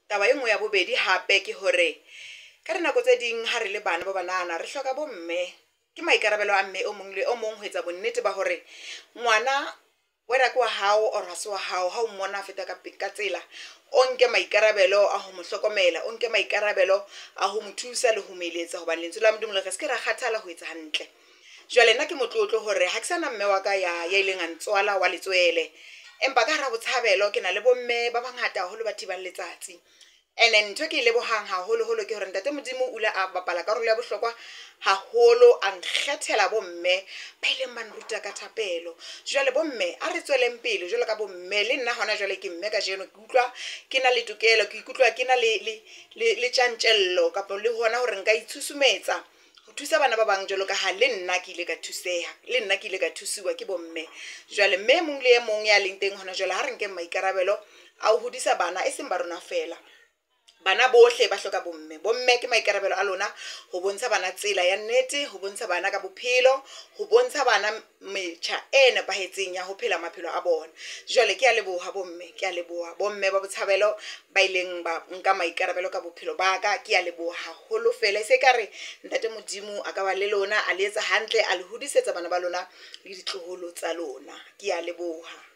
taba e nngwe ya bobedi hape ke hore ka dinako tse ding ha re le bana ba banana re hloka bomme. Ke maikarabelo a mme o mong le o mong ho etsa bonnete ba hore ngwana wena ke wa hao or ha se wa hao, ha o mmona a feta ka tsela o nke maikarabelo a ho mo hlokomela, o nke maikarabelo a ho mo thusa le ho mo eletsa, hobane lentswe la Modimo le re se ke ra kgathala ho etsa hantle. Jwale nna ke motlotlo hore ha ke sana mme wa ka ya ileng a ntswala wa letswele, empa ka hara botshabelo ke na le bomme ba bangata haholo ba thibang letsatsi. And ntho ke lebohang haholo ke hore ntate Modimo o ile a bapala karolo ya bohlokwa haholo, a nkgethela bomme ba ileng ba nruta ka thapelo. Jwale bomme a re tsweleng pele jwalo ka bomme. Le nna hona jwale ke mme ka jeno, ke utlwa ke na le tokelo, ke ikutlwa ke na le tjantjello kapa le hona hore nka itshusumetsa ho thusa bana ba bang jwalo ka ha le nna ke ile ka thuseha, le nna ke ile ka thusiwa ke bomme. Jwale mme mong le e mong ya leng teng hona jwale ha re nkeng maikarabelo a ho hodisa bana, e seng ba rona fela. Bana bohle ba hloka bomme. Bomme ke maikarabelo a lona ho bontsha bana tsela ya nnete, ho bontsha bana ka bophelo, ho bontsha bana metjha e nepahetseng ya ho phela maphelo a bona. Jwale ke a leboha bomme, ke a leboha bomme ba botshabelo ba ileng ba nka maikarabelo ka bophelo ba ka. Ke a leboha haholo fela, se ka re ntate Modimo a ka ba le lona, a le etsa hantle, a le hodisetsa bana ba lona le ditloholo tsa lona. Ke a leboha.